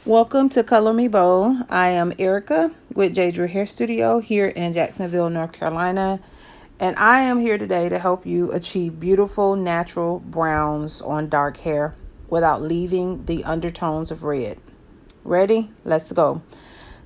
Welcome to Color Me Bold. I am Erica with J.Drew Hair Studio here in Jacksonville, North Carolina. And I am here today to help you achieve beautiful natural browns on dark hair without leaving the undertones of red. Ready? Let's go.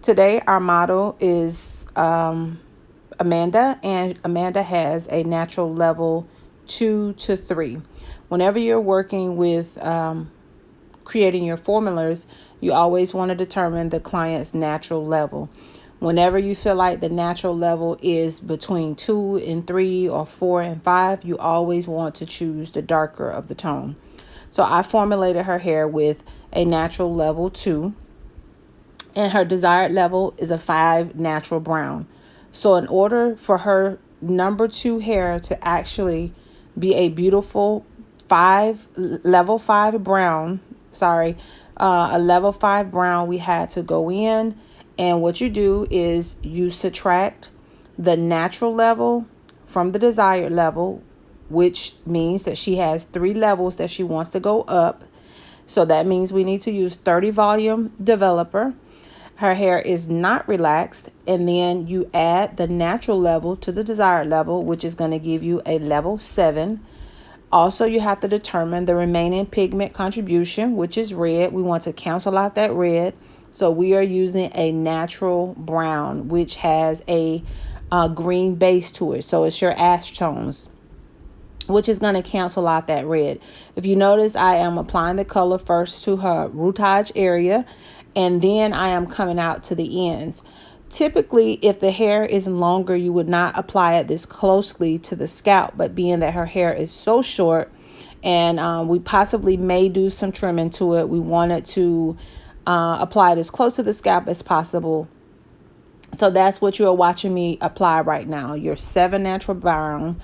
Today our model is Amanda, and Amanda has a natural level 2 to 3. Whenever you're working with creating your formulas, you always want to determine the client's natural level. Whenever you feel like the natural level is between 2 and 3 or 4 and 5, you always want to choose the darker of the tone. So I formulated her hair with a natural level 2, and her desired level is a 5 natural brown. So in order for her number 2 hair to actually be a beautiful level 5 brown, a level 5 brown, we had to go in, and what you do is you subtract the natural level from the desired level, which means that she has 3 levels that she wants to go up. So that means we need to use 30 volume developer. Her hair is not relaxed, and then you add the natural level to the desired level, which is going to give you a level 7. Also, you have to determine the remaining pigment contribution, which is red. We want to cancel out that red. So we are using a natural brown, which has a green base to it. So it's your ash tones, which is going to cancel out that red. If you notice, I am applying the color first to her rootage area, and then I am coming out to the ends. Typically, if the hair is longer, you would not apply it this closely to the scalp, but being that her hair is so short, and we possibly may do some trimming to it, we wanted to apply it as close to the scalp as possible. So that's what you're watching me apply right now. Your 7 natural brown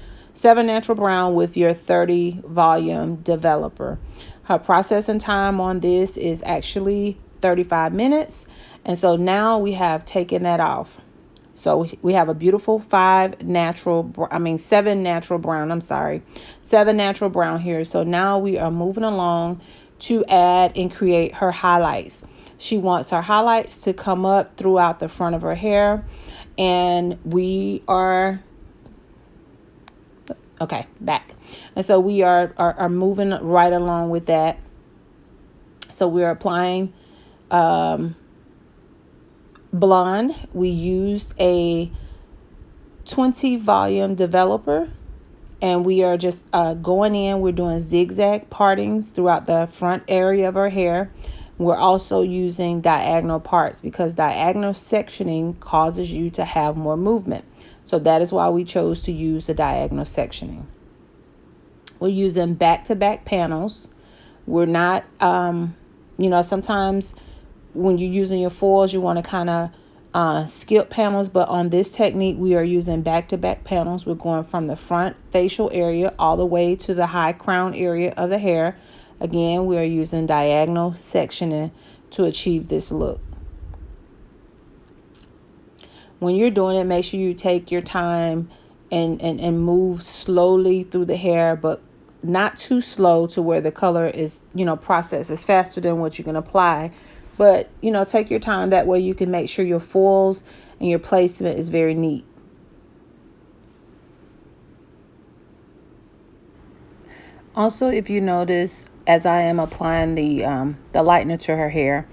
with your 30 volume developer. Her processing time on this is actually 35 minutes. And so now we have taken that off. So we have a beautiful 7 natural brown. 7 natural brown here. So now we are moving along to add and create her highlights. She wants her highlights to come up throughout the front of her hair. And we are back. And so we are moving right along with that. So we're applying blonde. We used a 20 volume developer, and we are just going in. We're doing zigzag partings throughout the front area of her hair. We're also using diagonal parts because diagonal sectioning causes you to have more movement. So that is why we chose to use the diagonal sectioning. We're using back-to-back panels. We're not, sometimes when you're using your foils, you want to kind of skip panels, but on this technique, we are using back-to-back panels. We're going from the front facial area all the way to the high crown area of the hair. Again, we are using diagonal sectioning to achieve this look. When you're doing it, make sure you take your time and move slowly through the hair, but not too slow to where the color is, processes faster than what you can apply. But, take your time. That way you can make sure your foils and your placement is very neat. Also, if you notice, as I am applying the lightener to her hair,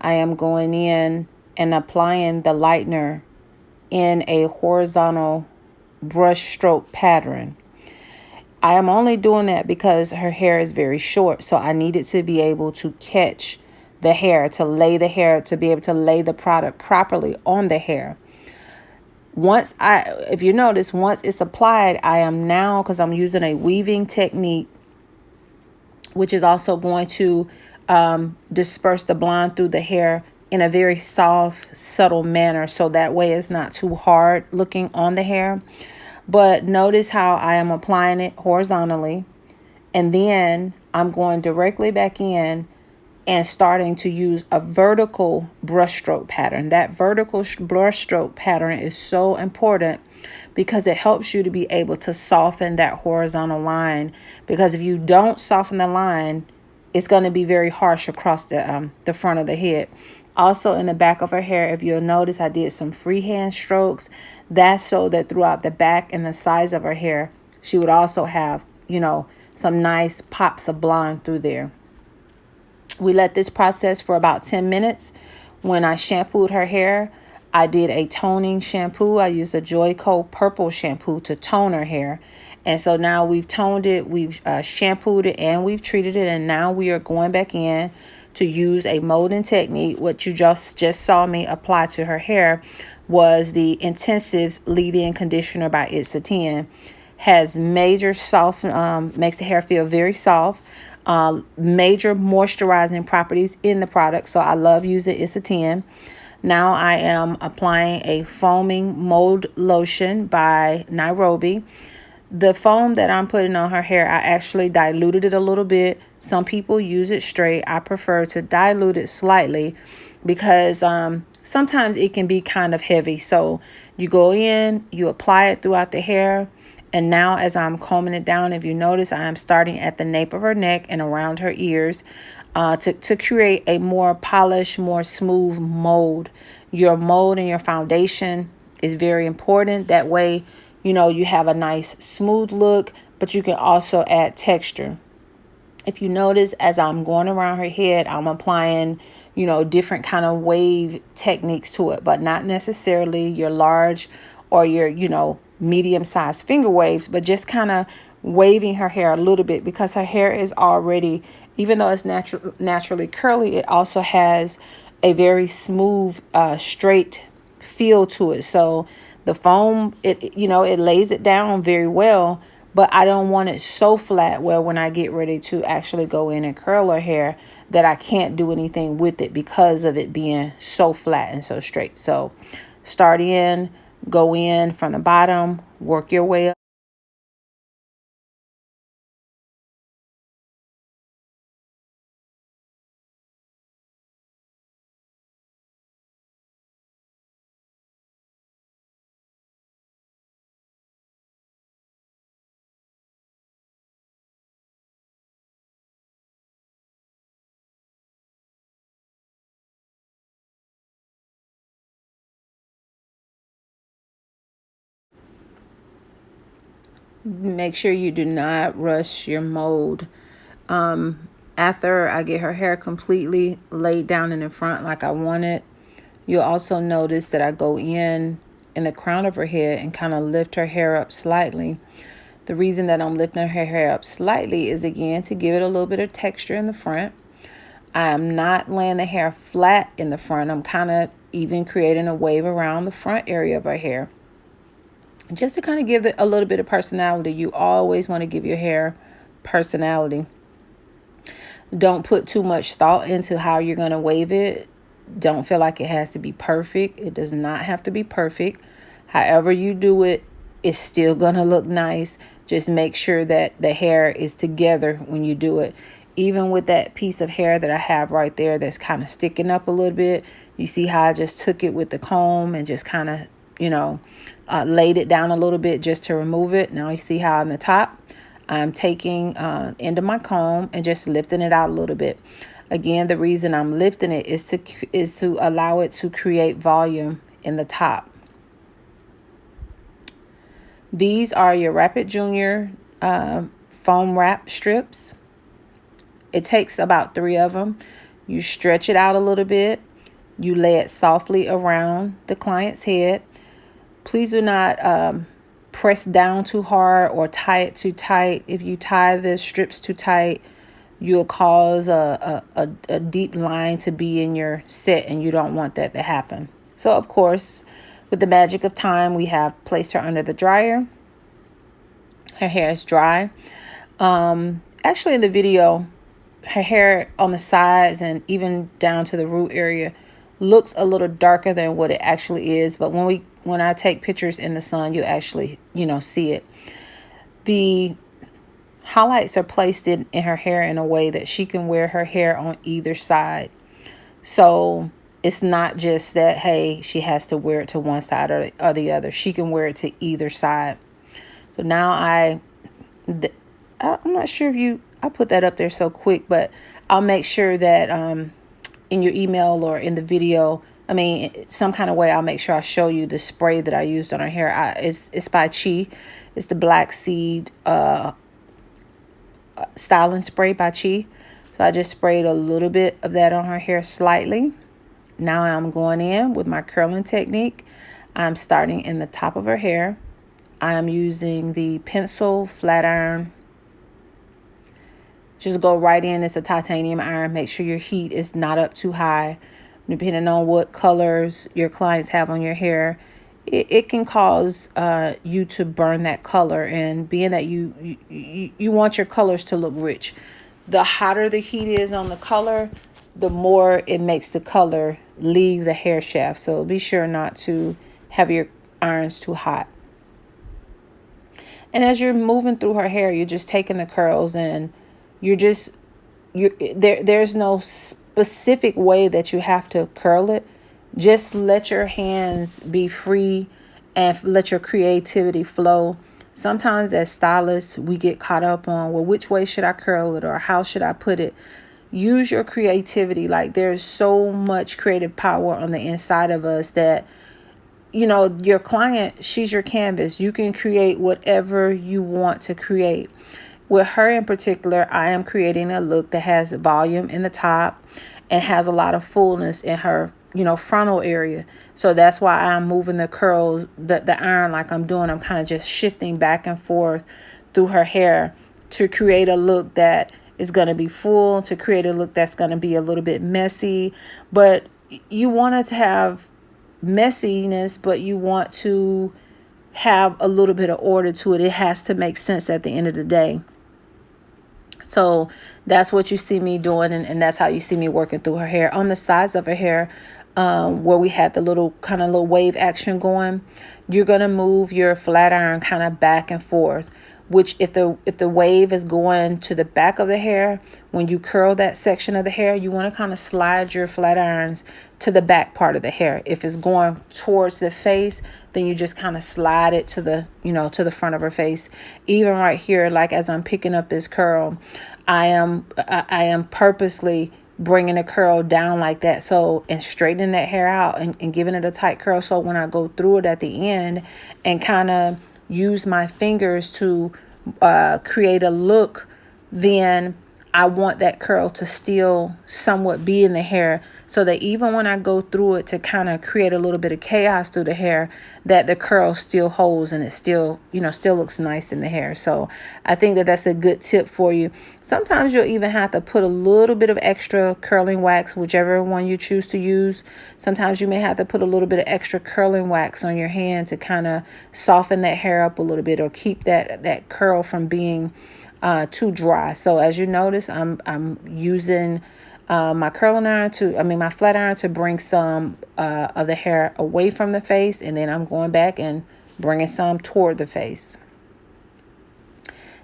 I am going in and applying the lightener in a horizontal brush stroke pattern. I am only doing that because her hair is very short, so I needed to be able to catch the hair, to be able to lay the product properly on the hair. If you notice, once it's applied, I am now, because I'm using a weaving technique, which is also going to disperse the blonde through the hair in a very soft, subtle manner, so that way it's not too hard looking on the hair. But notice how I am applying it horizontally, and then I'm going directly back in and starting to use a vertical brushstroke pattern. That vertical brushstroke pattern is so important because it helps you to be able to soften that horizontal line. Because if you don't soften the line, it's going to be very harsh across the front of the head. Also in the back of her hair, if you'll notice, I did some freehand strokes. That's so that throughout the back and the sides of her hair, she would also have, some nice pops of blonde through there. We let this process for about 10 minutes. When I shampooed her hair, I did a toning shampoo. I used a Joyco purple shampoo to tone her hair. And so now we've toned it, we've shampooed it, and we've treated it. And now we are going back in to use a molding technique. What you just saw me apply to her hair was the Intensives Leave-In Conditioner by It's a 10. Has major soft, makes the hair feel very soft. Major moisturizing properties in the product. So I love using It's a 10. Now I am applying a foaming mold lotion by Nairobi. The foam that I'm putting on her hair, I actually diluted it a little bit. Some people use it straight. I prefer to dilute it slightly because sometimes it can be kind of heavy. So you go in, you apply it throughout the hair. And now as I'm combing it down, if you notice, I am starting at the nape of her neck and around her ears to create a more polished, more smooth mold. Your mold and your foundation is very important. That way, you have a nice smooth look, but you can also add texture. If you notice, as I'm going around her head, I'm applying, different kind of wave techniques to it, but not necessarily your large or your, medium-sized finger waves, but just kind of waving her hair a little bit because her hair is already, even though it's naturally curly, it also has a very smooth, straight feel to it. So the foam, it lays it down very well, but I don't want it so flat where when I get ready to actually go in and curl her hair that I can't do anything with it because of it being so flat and so straight. So start in, go in from the bottom, work your way up. Make sure you do not rush your mold. After I get her hair completely laid down in the front like I want it, you'll also notice that I go in the crown of her head and kind of lift her hair up slightly. The reason that I'm lifting her hair up slightly is, again, to give it a little bit of texture in the front. I'm not laying the hair flat in the front. I'm kind of even creating a wave around the front area of her hair, just to kind of give it a little bit of personality. You always want to give your hair personality. Don't put too much thought into how you're going to wave it. Don't feel like it has to be perfect. It does not have to be perfect. However you do it, it's still going to look nice. Just make sure that the hair is together when you do it. Even with that piece of hair that I have right there that's kind of sticking up a little bit, you see how I just took it with the comb and just kind of, laid it down a little bit just to remove it. Now you see how on the top, I'm taking end of my comb and just lifting it out a little bit. Again, the reason I'm lifting it is to allow it to create volume in the top. These are your Rapid Junior foam wrap strips. It takes about 3 of them. You stretch it out a little bit. You lay it softly around the client's head. Please do not press down too hard or tie it too tight. If you tie the strips too tight, you'll cause a deep line to be in your set, and you don't want that to happen. So, of course, with the magic of time, we have placed her under the dryer. Her hair is dry. Actually, in the video, her hair on the sides and even down to the root area looks a little darker than what it actually is. But when I take pictures in the sun, you actually, see it. The highlights are placed in her hair in a way that she can wear her hair on either side. So it's not just that, hey, she has to wear it to one side or the other. She can wear it to either side. So now I'm not sure if I put that up there so quick, but I'll make sure that in your email or in the video, I mean, some kind of way, I'll make sure I show you the spray that I used on her hair. It's by Chi. It's the Black Seed styling spray by Chi. So I just sprayed a little bit of that on her hair slightly. Now I'm going in with my curling technique. I'm starting in the top of her hair. I'm using the pencil flat iron. Just go right in. It's a titanium iron. Make sure your heat is not up too high. Depending on what colors your clients have on your hair, it can cause you to burn that color. And being that you want your colors to look rich, the hotter the heat is on the color, the more it makes the color leave the hair shaft. So be sure not to have your irons too hot. And as you're moving through her hair, you're just taking the curls, and there's no specific way that you have to curl it. Just let your hands be free and let your creativity flow. Sometimes as stylists, we get caught up on, well, which way should I curl it, or how should I put it? Use your creativity. Like, there's so much creative power on the inside of us that, you know, your client, she's your canvas. You can create whatever you want to create. With her in particular, I am creating a look that has volume in the top and has a lot of fullness in her, you know, frontal area. So that's why I'm moving the curls, the iron like I'm doing. I'm kind of just shifting back and forth through her hair to create a look that is going to be full, to create a look that's going to be a little bit messy. But you want to have messiness, but you want to have a little bit of order to it. It has to make sense at the end of the day. So that's what you see me doing, and that's how you see me working through her hair. On the sides of her hair, where we had the little wave action going, you're going to move your flat iron kind of back and forth, which if the wave is going to the back of the hair, when you curl that section of the hair, you want to kind of slide your flat irons to the back part of the hair. If it's going towards the face, then you just kind of slide it to the, to the front of her face. Even right here, like as I'm picking up this curl, I am purposely bringing the curl down like that, so, and straightening that hair out and giving it a tight curl, so when I go through it at the end and kind of use my fingers to create a look, then I want that curl to still somewhat be in the hair, so that even when I go through it to kind of create a little bit of chaos through the hair, that the curl still holds and it still, still looks nice in the hair. So I think that that's a good tip for you. Sometimes you'll even have to put a little bit of extra curling wax, whichever one you choose to use. Sometimes you may have to put a little bit of extra curling wax on your hand to kind of soften that hair up a little bit, or keep that curl from being too dry. So as you notice, I'm using my curling iron my flat iron to bring some of the hair away from the face, and then I'm going back and bringing some toward the face.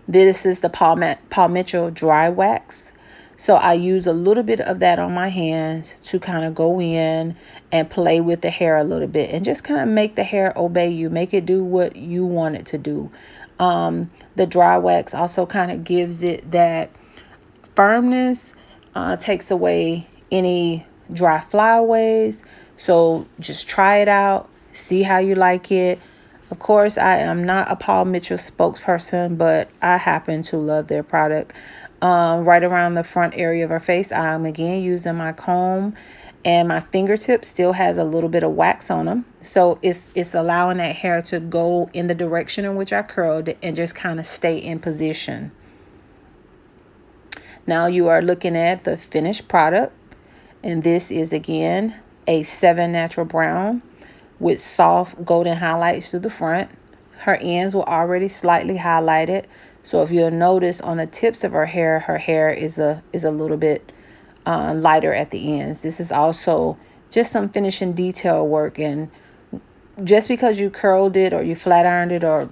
This is the Paul Mitchell dry wax. So I use a little bit of that on my hands to kind of go in and play with the hair a little bit, and just kind of make the hair obey you, make it do what you want it to do. The dry wax also kind of gives it that firmness, takes away any dry flyaways. So just try it out, see how you like it. Of course, I am not a Paul Mitchell spokesperson, but I happen to love their product. Right around the front area of her face, I'm again using my comb, and my fingertips still has a little bit of wax on them. So it's allowing that hair to go in the direction in which I curled it and just kind of stay in position. Now you are looking at the finished product, and this is again a 7 natural brown with soft golden highlights to the front. Her ends were already slightly highlighted, so if you'll notice on the tips of her hair is a little bit lighter at the ends. This is also just some finishing detail work, and just because you curled it or you flat ironed it or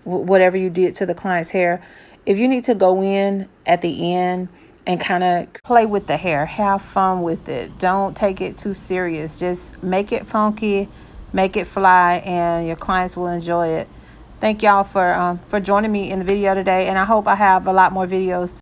whatever you did to the client's hair, if you need to go in at the end and kind of play with the hair, have fun with it, don't take it too serious, just make it funky, make it fly, and your clients will enjoy it. Thank y'all for joining me in the video today, and I hope I have a lot more videos